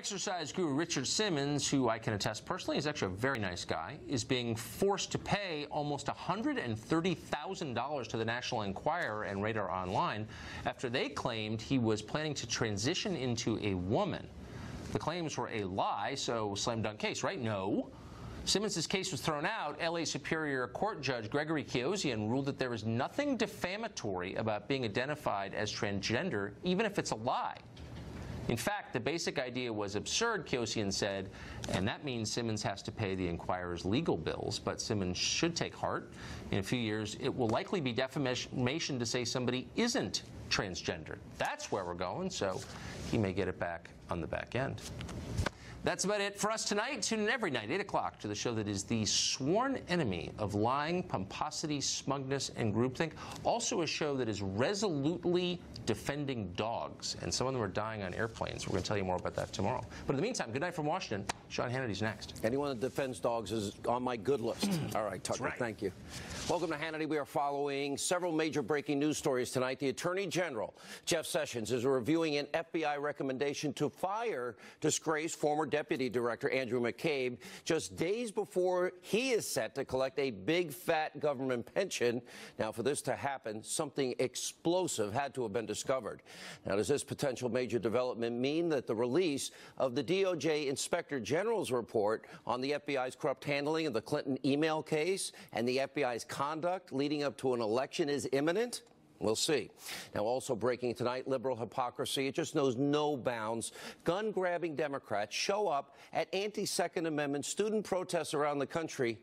exercise guru Richard Simmons, who I can attest personally is actually a very nice guy, is being forced to pay almost $130,000 to the National Enquirer and Radar Online after they claimed he was planning to transition into a woman. The claims were a lie, so slam dunk case, right? No. Simmons' case was thrown out. L.A. Superior Court Judge Gregory Kiosian ruled that there is nothing defamatory about being identified as transgender, even if it's a lie. In fact, the basic idea was absurd, Kiosian said, and that means Simmons has to pay the Enquirer's legal bills, but Simmons should take heart. In a few years, it will likely be defamation to say somebody isn't transgender. That's where we're going, so he may get it back on the back end. That's about it for us tonight. Tune in every night, 8 o'clock, to the show that is the sworn enemy of lying, pomposity, smugness, and groupthink. Also a show that is resolutely defending dogs, and some of them are dying on airplanes. We're going to tell you more about that tomorrow. But in the meantime, good night from Washington. Sean Hannity's next. Anyone that defends dogs is on my good list. All right, Tucker, right. Thank you. Welcome to Hannity. We are following several major breaking news stories tonight. The Attorney General, Jeff Sessions, is reviewing an FBI recommendation to fire disgraced former Deputy Director Andrew McCabe just days before he is set to collect a big, fat government pension. Now, for this to happen, something explosive had to have been discovered. Now, does this potential major development mean that the release of the DOJ Inspector General's report on the FBI's corrupt handling of the Clinton email case and the FBI's conduct leading up to an election is imminent? We'll see. Now, also breaking tonight, liberal hypocrisy. It just knows no bounds. Gun-grabbing Democrats show up at anti-Second Amendment student protests around the country.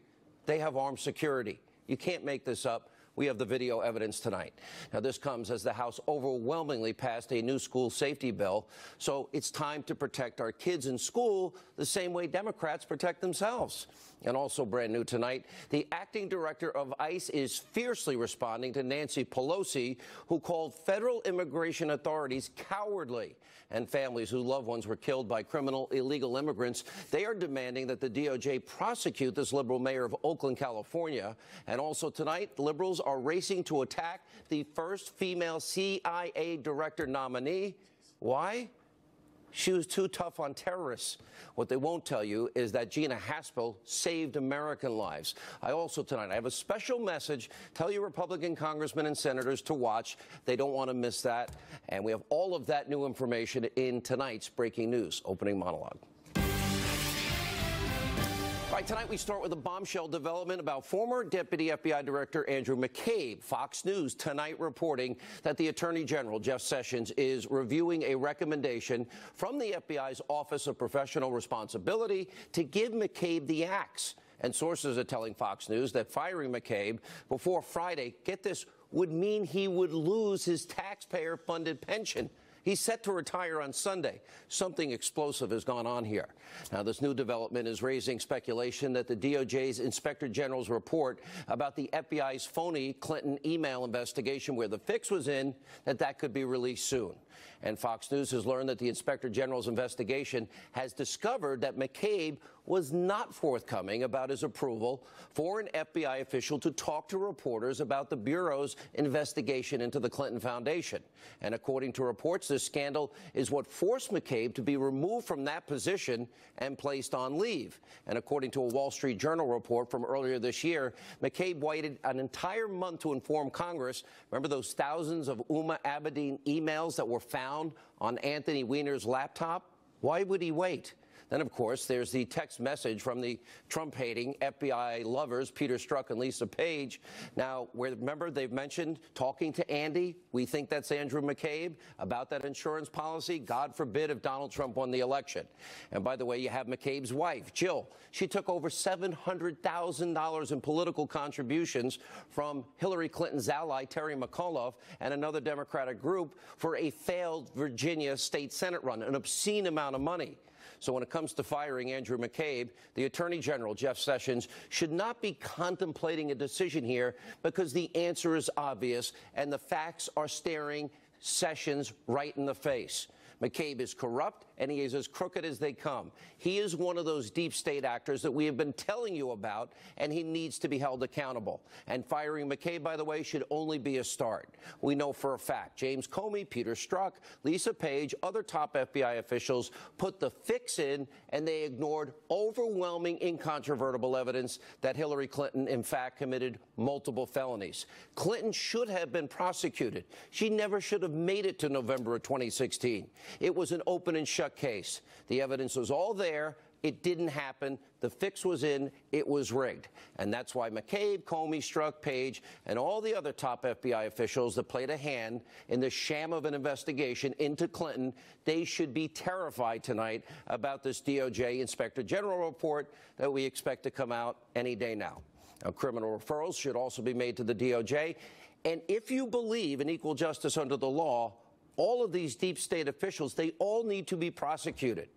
They have armed security. You can't make this up. We have the video evidence tonight. Now, this comes as the House overwhelmingly passed a new school safety bill. So it's time to protect our kids in school the same way Democrats protect themselves. And also brand new tonight, the acting director of ICE is fiercely responding to Nancy Pelosi, who called federal immigration authorities cowardly. And families whose loved ones were killed by criminal illegal immigrants, they are demanding that the DOJ prosecute this liberal mayor of Oakland, California. And also tonight, liberals are racing to attack the first female CIA director nominee. Why? She was too tough on terrorists. What they won't tell you is that Gina Haspel saved American lives. I also tonight, I have a special message. Tell your Republican congressmen and senators to watch. They don't want to miss that. And we have all of that new information in tonight's breaking news opening monologue. All right, tonight we start with a bombshell development about former Deputy FBI Director Andrew McCabe. Fox News tonight reporting that the Attorney General, Jeff Sessions, is reviewing a recommendation from the FBI's Office of Professional Responsibility to give McCabe the axe. And sources are telling Fox News that firing McCabe before Friday, get this, would mean he would lose his taxpayer-funded pension. He's set to retire on Sunday. Something explosive has gone on here. Now, this new development is raising speculation that the DOJ's Inspector General's report about the FBI's phony Clinton email investigation, where the fix was in, that could be released soon. And Fox News has learned that the Inspector General's investigation has discovered that McCabe was not forthcoming about his approval for an FBI official to talk to reporters about the Bureau's investigation into the Clinton Foundation. And according to reports, this scandal is what forced McCabe to be removed from that position and placed on leave. And according to a Wall Street Journal report from earlier this year, McCabe waited an entire month to inform Congress. Remember those thousands of Uma Abedin emails that were found on Anthony Weiner's laptop? Why would he wait? Then, of course, there's the text message from the Trump-hating FBI lovers, Peter Strzok and Lisa Page. Now, remember they've mentioned talking to Andy. We think that's Andrew McCabe about that insurance policy. God forbid if Donald Trump won the election. And by the way, you have McCabe's wife, Jill. She took over $700,000 in political contributions from Hillary Clinton's ally, Terry McAuliffe, and another Democratic group for a failed Virginia state Senate run, an obscene amount of money. So when it comes to firing Andrew McCabe, the Attorney General, Jeff Sessions, should not be contemplating a decision here because the answer is obvious and the facts are staring Sessions right in the face. McCabe is corrupt and he is as crooked as they come. He is one of those deep state actors that we have been telling you about, and he needs to be held accountable. And firing McCabe, by the way, should only be a start. We know for a fact James Comey, Peter Strzok, Lisa Page, other top FBI officials put the fix in, and they ignored overwhelming, incontrovertible evidence that Hillary Clinton, in fact, committed multiple felonies. Clinton should have been prosecuted. She never should have made it to November of 2016. It was an open and shut case. The evidence was all there. It didn't happen. The fix was in. It was rigged. And that's why McCabe, Comey, Strzok, Page, and all the other top FBI officials that played a hand in the sham of an investigation into Clinton, they should be terrified tonight about this DOJ Inspector General report that we expect to come out any day now. Now, criminal referrals should also be made to the DOJ. And if you believe in equal justice under the law, all of these deep state officials, they all need to be prosecuted.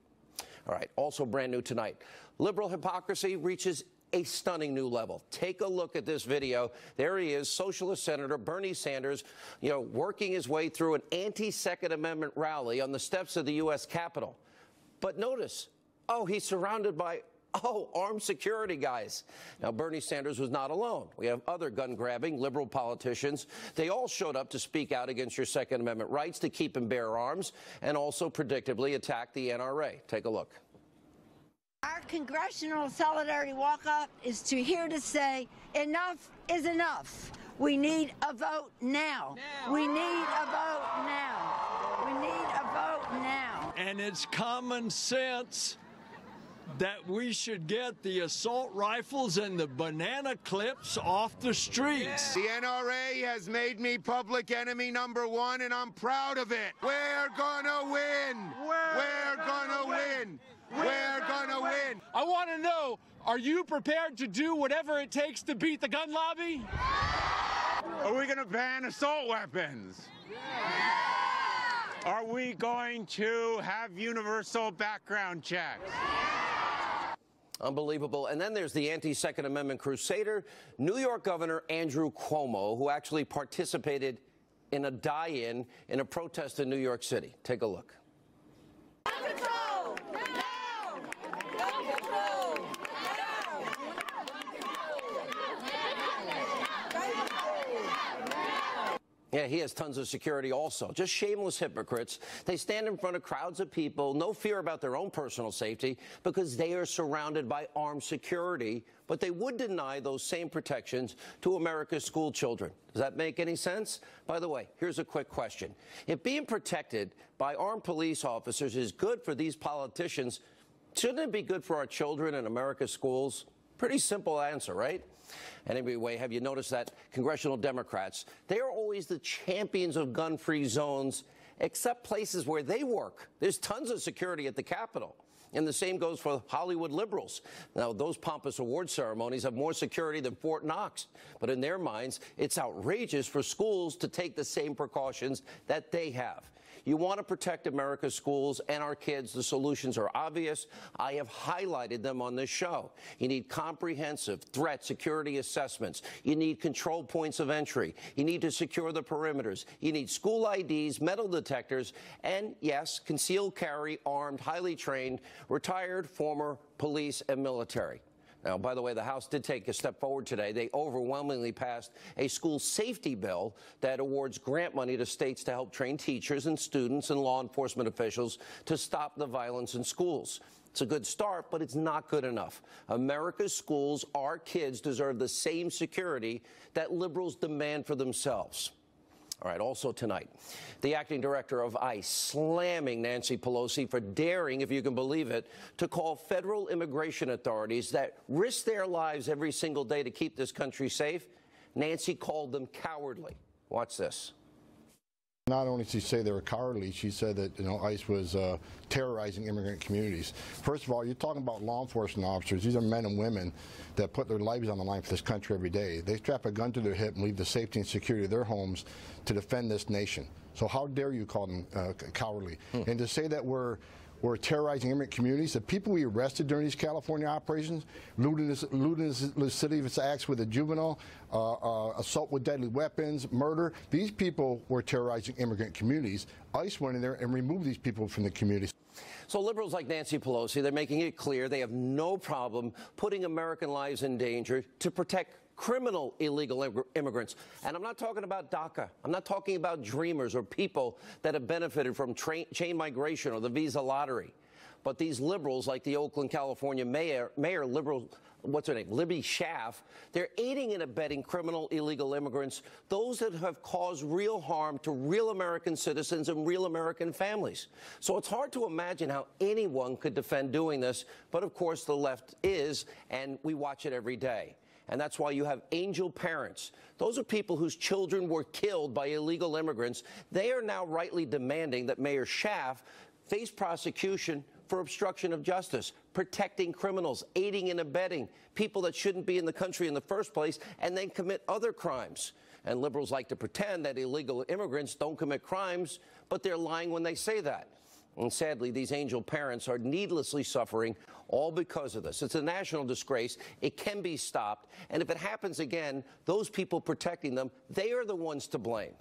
All right, also brand new tonight. Liberal hypocrisy reaches a stunning new level. Take a look at this video. There he is, Socialist Senator Bernie Sanders, working his way through an anti-Second Amendment rally on the steps of the U.S. Capitol. But notice, he's surrounded by armed security guys. Now, Bernie Sanders was not alone. We have other gun-grabbing liberal politicians. They all showed up to speak out against your Second Amendment rights to keep and bear arms, and also predictably attack the NRA. Take a look. Our Congressional Solidarity Walk-Up is here to say enough is enough. We need a vote now. We need a vote now. We need a vote now. And it's common sense that we should get the assault rifles and the banana clips off the streets. The NRA has made me public enemy #1, and I'm proud of it. We're gonna win. We're gonna win. We're gonna win. I want to know, are you prepared to do whatever it takes to beat the gun lobby? Are we gonna ban assault weapons? Are we going to have universal background checks? Unbelievable. And then there's the anti-Second Amendment crusader, New York Governor Andrew Cuomo, who actually participated in a die-in in a protest in New York City. Take a look. Gun control! Now! Gun control! Now! Yeah, he has tons of security also. Just shameless hypocrites. They stand in front of crowds of people, no fear about their own personal safety, because they are surrounded by armed security, but they would deny those same protections to America's school children. Does that make any sense? By the way, here's a quick question. If being protected by armed police officers is good for these politicians, shouldn't it be good for our children in America's schools? Pretty simple answer, right? Anyway, have you noticed that congressional Democrats, they are always the champions of gun-free zones, except places where they work. There's tons of security at the Capitol. And the same goes for Hollywood liberals. Now, those pompous award ceremonies have more security than Fort Knox. But in their minds, it's outrageous for schools to take the same precautions that they have. You want to protect America's schools and our kids. The solutions are obvious. I have highlighted them on this show. You need comprehensive threat security assessments. You need control points of entry. You need to secure the perimeters. You need school IDs, metal detectors, and, yes, concealed carry, armed, highly trained, retired, former police and military. Now, by the way, the House did take a step forward today. They overwhelmingly passed a school safety bill that awards grant money to states to help train teachers and students and law enforcement officials to stop the violence in schools. It's a good start, but it's not good enough. America's schools, our kids, deserve the same security that liberals demand for themselves. All right, also tonight, the acting director of ICE slamming Nancy Pelosi for daring, if you can believe it, to call federal immigration authorities that risk their lives every single day to keep this country safe. Nancy called them cowardly. Watch this. Not only did she say they were cowardly, she said that ICE was terrorizing immigrant communities. First of all, you're talking about law enforcement officers. These are men and women that put their lives on the line for this country every day. They strap a gun to their hip and leave the safety and security of their homes to defend this nation. So how dare you call them cowardly? And to say that we're were terrorizing immigrant communities. The people we arrested during these California operations, looting the city of its acts with a juvenile, assault with deadly weapons, murder, these people were terrorizing immigrant communities. ICE went in there and removed these people from the communities. So liberals like Nancy Pelosi, they're making it clear they have no problem putting American lives in danger to protect criminal illegal immigrants. And I'm not talking about DACA. I'm not talking about dreamers or people that have benefited from chain migration or the visa lottery. But these liberals, like the Oakland, California mayor liberal, what's her name, Libby Schaaf, they're aiding and abetting criminal illegal immigrants, those that have caused real harm to real American citizens and real American families. So it's hard to imagine how anyone could defend doing this. But of course, the left is, and we watch it every day. And that's why you have angel parents. Those are people whose children were killed by illegal immigrants. They are now rightly demanding that Mayor Schaaf face prosecution for obstruction of justice, protecting criminals, aiding and abetting people that shouldn't be in the country in the first place, and then commit other crimes. And liberals like to pretend that illegal immigrants don't commit crimes, but they're lying when they say that. And sadly, these angel parents are needlessly suffering all because of this. It's a national disgrace. It can be stopped. And if it happens again, those people protecting them, they are the ones to blame.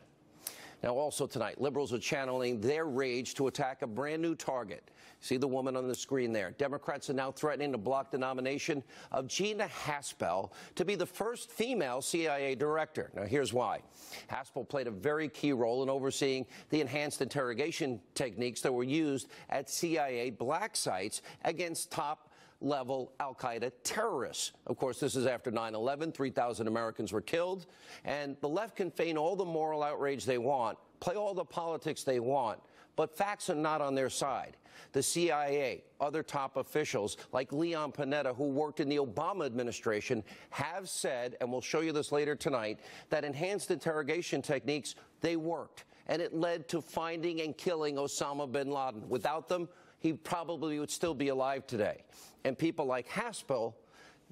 Now, also tonight, liberals are channeling their rage to attack a brand new target. See the woman on the screen there. Democrats are now threatening to block the nomination of Gina Haspel to be the first female CIA director. Now, here's why. Haspel played a very key role in overseeing the enhanced interrogation techniques that were used at CIA black sites against top-level al-Qaeda terrorists. Of course, this is after 9/11. 3,000 Americans were killed. And the left can feign all the moral outrage they want, play all the politics they want, but facts are not on their side. The CIA, other top officials like Leon Panetta, who worked in the Obama administration, have said, and we'll show you this later tonight, that enhanced interrogation techniques, they worked. And it led to finding and killing Osama bin Laden. Without them, he probably would still be alive today. And people like Haspel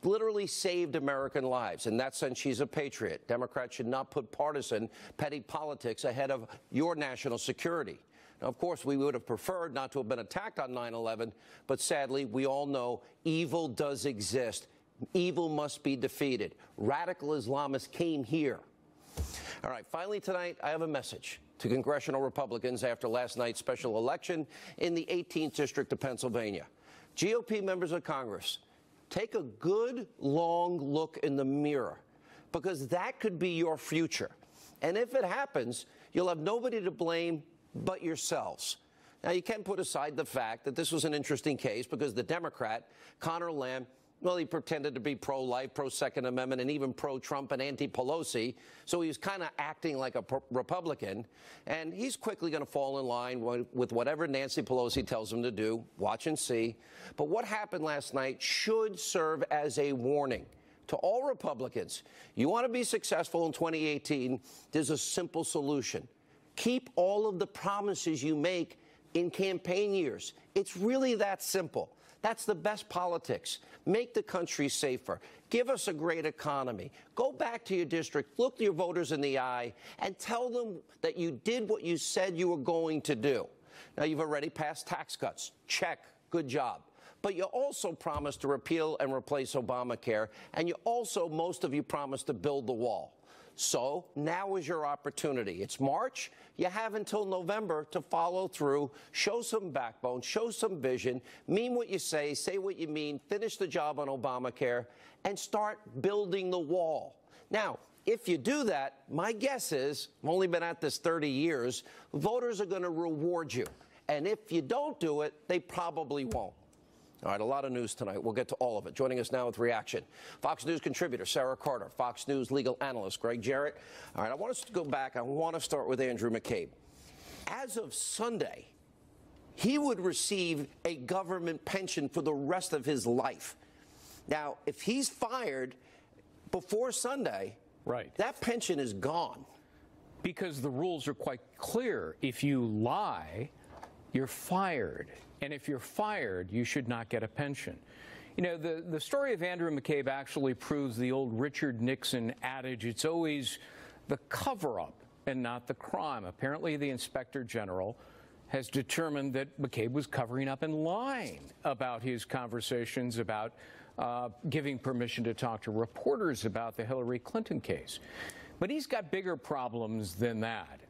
literally saved American lives. In that sense, she's a patriot. Democrats should not put partisan, petty politics ahead of your national security. Now, of course, we would have preferred not to have been attacked on 9/11, but sadly, we all know evil does exist. Evil must be defeated. Radical Islamists came here. All right, finally tonight, I have a message to congressional Republicans after last night's special election in the 18th District of Pennsylvania. GOP members of Congress, take a good, long look in the mirror, because that could be your future. And if it happens, you'll have nobody to blame but yourselves. Now, you can put aside the fact that this was an interesting case because the Democrat, Conor Lamb, well, he pretended to be pro-life, pro-Second Amendment, and even pro-Trump and anti-Pelosi, so he was kind of acting like a Republican, and he's quickly going to fall in line with whatever Nancy Pelosi tells him to do. Watch and see. But what happened last night should serve as a warning to all Republicans. You want to be successful in 2018, there's a simple solution. Keep all of the promises you make in campaign years. It's really that simple. That's the best politics. Make the country safer. Give us a great economy. Go back to your district, look your voters in the eye, and tell them that you did what you said you were going to do. Now, you've already passed tax cuts. Check. Good job. But you also promised to repeal and replace Obamacare, and you also, most of you, promised to build the wall. So now is your opportunity. It's March. You have until November to follow through, show some backbone, show some vision, mean what you say what you mean, finish the job on Obamacare, and start building the wall. Now, if you do that, my guess is, I've only been at this 30 years, voters are going to reward you. And if you don't do it, they probably won't. All right, a lot of news tonight. We'll get to all of it. Joining us now with reaction, Fox News contributor Sarah Carter, Fox News legal analyst Greg Jarrett. All right, I want us to go back. I want to start with Andrew McCabe. As of Sunday, he would receive a government pension for the rest of his life. Now, if he's fired before Sunday, right, that pension is gone. Because the rules are quite clear. If you lie, you're fired. And if you're fired, you should not get a pension. You know, the story of Andrew McCabe actually proves the old Richard Nixon adage, it's always the cover-up and not the crime. Apparently, the Inspector General has determined that McCabe was covering up and lying about his conversations about giving permission to talk to reporters about the Hillary Clinton case. But he's got bigger problems than that.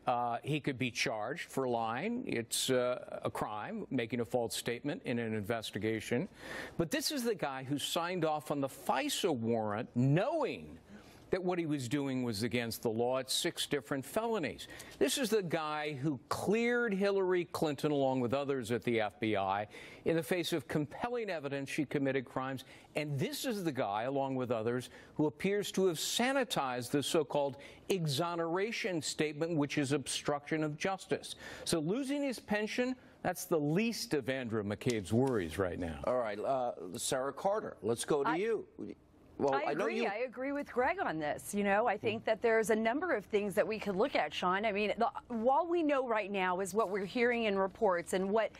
He could be charged for lying. It's a crime, making a false statement in an investigation. But this is the guy who signed off on the FISA warrant knowing that what he was doing was against the law. It's 6 different felonies. This is the guy who cleared Hillary Clinton, along with others at the FBI, in the face of compelling evidence she committed crimes. And this is the guy, along with others, who appears to have sanitized the so-called exoneration statement, which is obstruction of justice. So losing his pension, that's the least of Andrew McCabe's worries right now. All right, Sarah Carter, let's go to you. Well, I agree with Greg on this. You know, I think that there's a number of things that we could look at, Sean. I mean, all we know right now is what we're hearing in reports and what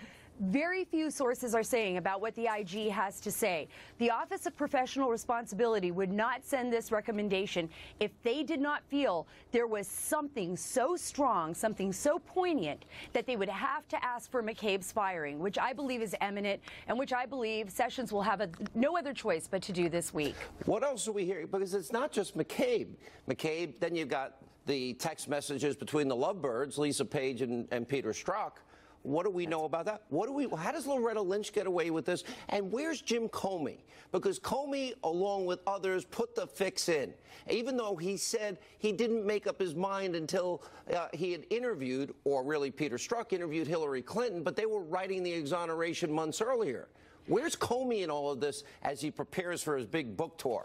very few sources are saying about what the IG has to say. The Office of Professional Responsibility would not send this recommendation if they did not feel there was something so strong, something so poignant, that they would have to ask for McCabe's firing, which I believe is imminent and which I believe Sessions will have no other choice but to do this week. What else are we hearing? Because it's not just McCabe. McCabe, then you've got the text messages between the lovebirds, Lisa Page and Peter Strzok. What do we know about that? How does Loretta Lynch get away with this? And where's Jim Comey? Because Comey, along with others, put the fix in. Even though he said he didn't make up his mind until he had interviewed, or really Peter Strzok interviewed Hillary Clinton, but they were writing the exoneration months earlier. Where's Comey in all of this as he prepares for his big book tour?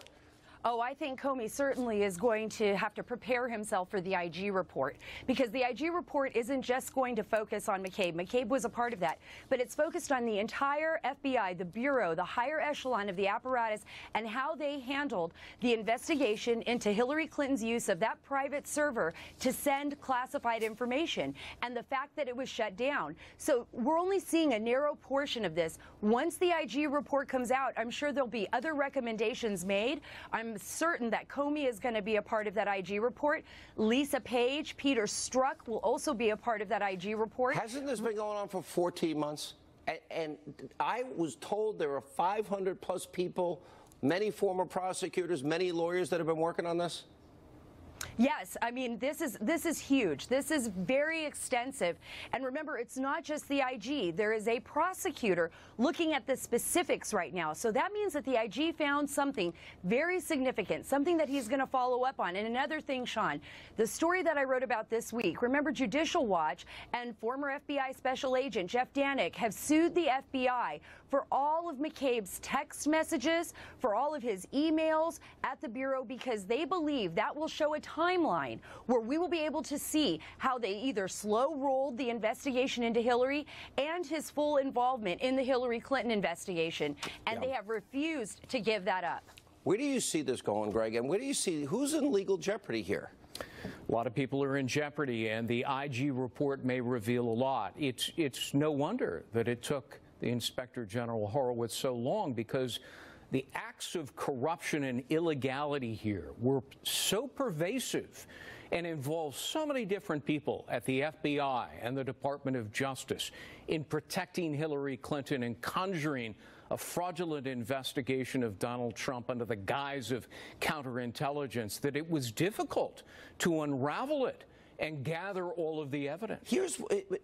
Oh, I think Comey certainly is going to have to prepare himself for the IG report, because the IG report isn't just going to focus on McCabe. McCabe was a part of that, but it's focused on the entire FBI, the Bureau, the higher echelon of the apparatus, and how they handled the investigation into Hillary Clinton's use of that private server to send classified information, and the fact that it was shut down. So we're only seeing a narrow portion of this. Once the IG report comes out, I'm sure there'll be other recommendations made. I'm certain that Comey is going to be a part of that IG report. Lisa Page, Peter Strzok will also be a part of that IG report. Hasn't this been going on for 14 months? And I was told there are 500 plus people, many former prosecutors, many lawyers that have been working on this. Yes, I mean, this is huge. This is very extensive. And remember, it's not just the IG. There is a prosecutor looking at the specifics right now. So that means that the IG found something very significant, something that he's going to follow up on. And another thing, Sean, the story that I wrote about this week, remember Judicial Watch and former FBI Special Agent Jeff Danik have sued the FBI for all of McCabe's text messages, for all of his emails at the Bureau, because they believe that will show a timeline where we will be able to see how they either slow-rolled the investigation into Hillary and his full involvement in the Hillary Clinton investigation. And they have refused to give that up. Where do you see this going, Greg? And where do you see who's in legal jeopardy here? A lot of people are in jeopardy, and the IG report may reveal a lot. It's no wonder that it took the Inspector General Horowitz so long, because the acts of corruption and illegality here were so pervasive and involved so many different people at the FBI and the Department of Justice in protecting Hillary Clinton and conjuring a fraudulent investigation of Donald Trump under the guise of counterintelligence that it was difficult to unravel it and gather all of the evidence.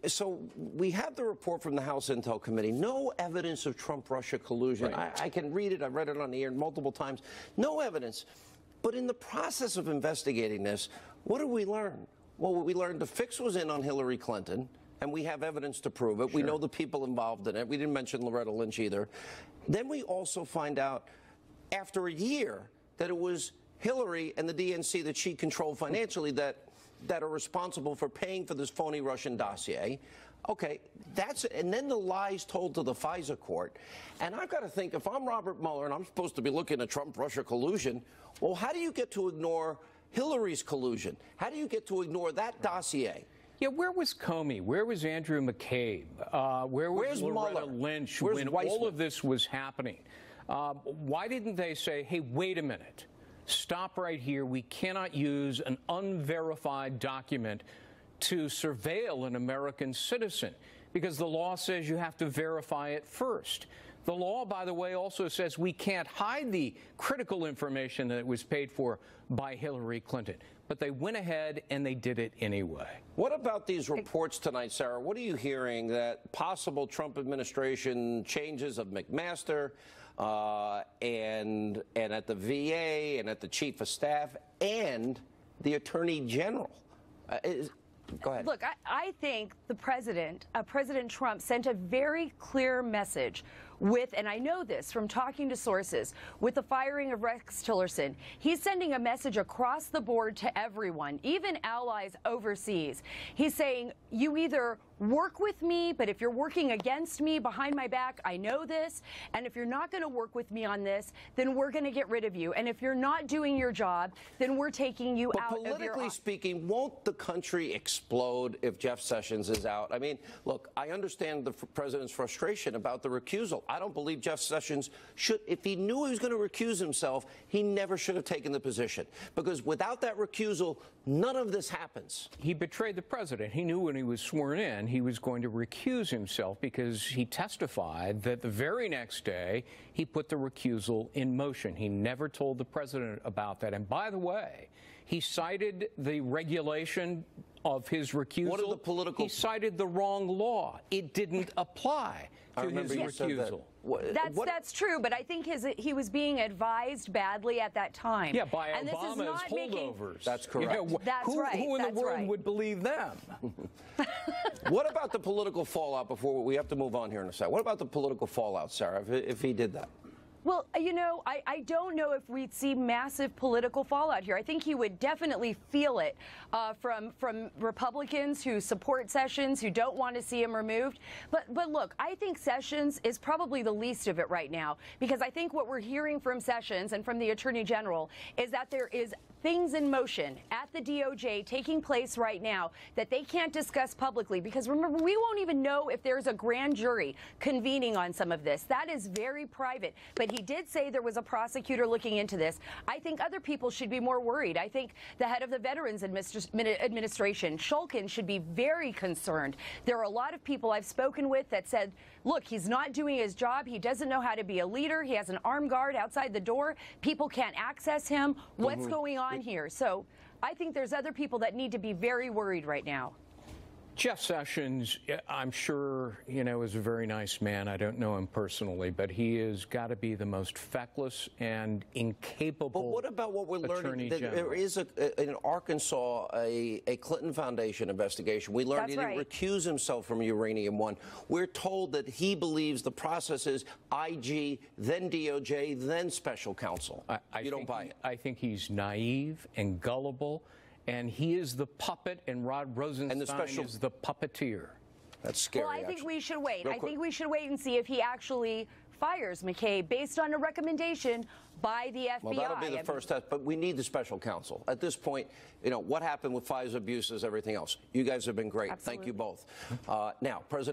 So we have the report from the House Intel Committee. No evidence of Trump-Russia collusion. Right. I can read it. I've read it on the air multiple times. No evidence. But in the process of investigating this, what did we learn? Well, we learned the fix was in on Hillary Clinton, and we have evidence to prove it. Sure. We know the people involved in it. We didn't mention Loretta Lynch either. Then we also find out, after a year, that it was Hillary and the DNC that she controlled financially that are responsible for paying for this phony Russian dossier. Okay, and then the lies told to the FISA court. And I've got to think, if I'm Robert Mueller and I'm supposed to be looking at Trump-Russia collusion, well, how do you get to ignore Hillary's collusion? How do you get to ignore that dossier? Yeah, where was Comey? Where was Andrew McCabe? Where's Loretta Lynch when all of this was happening? Why didn't they say, hey, wait a minute, stop right here. We cannot use an unverified document to surveil an American citizen. because the law says you have to verify it first. The law, by the way, also says we can't hide the critical information that was paid for by Hillary Clinton. But they went ahead and they did it anyway. What about these reports tonight, Sarah? What are you hearing that possible Trump administration changes of McMaster and at the VA and at the Chief of Staff and the Attorney General? Go ahead. Look, I think the President Trump, sent a very clear message with, and I know this from talking to sources, with the firing of Rex Tillerson. He's sending a message across the board to everyone, even allies overseas. He's saying, you either work with me, but if you're working against me behind my back, I know this, and if you're not going to work with me on this, then we're going to get rid of you. And if you're not doing your job, then we're taking you out of your... Politically speaking, won't the country explode if Jeff Sessions is out? I mean, look, I understand the president's frustration about the recusal. I don't believe Jeff Sessions should, if he knew he was going to recuse himself, he never should have taken the position. Because without that recusal, none of this happens. He betrayed the president. He knew when he was sworn in he was going to recuse himself because he testified that the very next day he put the recusal in motion. He never told the president about that. And by the way, he cited the regulation of his recusal. What are the political... He cited the wrong law. It didn't apply to his recusal. That's true, but I think he was being advised badly at that time. Yeah, by Obama's holdovers. That's correct. You know, that's right. Who in the world would believe them? What about the political fallout before we have to move on here in a second? What about the political fallout, Sarah, if he did that? Well, you know, I don't know if we'd see massive political fallout here. I think he would definitely feel it from Republicans who support Sessions, who don't want to see him removed. But look, I think Sessions is probably the least of it right now, because I think what we're hearing from Sessions and from the Attorney General is that there is things in motion at the DOJ taking place right now that they can't discuss publicly, because remember, we won't even know if there's a grand jury convening on some of this. That is very private. But he did say there was a prosecutor looking into this. I think other people should be more worried. I think the head of the Veterans Administration, Shulkin, should be very concerned. There are a lot of people I've spoken with that said, look, he's not doing his job. He doesn't know how to be a leader. He has an armed guard outside the door. People can't access him. What's going on here? So I think there's other people that need to be very worried right now. Jeff Sessions, I'm sure, you know, is a very nice man. I don't know him personally, but he has got to be the most feckless and incapable. But what about what we're learning? There is in Arkansas a Clinton Foundation investigation. We learned he didn't recuse himself from Uranium One. We're told that he believes the process is IG, then DOJ, then special counsel. You don't buy it? I think he's naive and gullible. And he is the puppet, and Rod Rosenstein is the puppeteer. That's scary. Well, I think we should wait. I think we should wait and see if he actually fires McCabe based on a recommendation by the FBI. Well, that'll be the first test, but we need the special counsel. At this point, you know, what happened with FISA abuses, everything else. You guys have been great. Absolutely. Thank you both. Now, President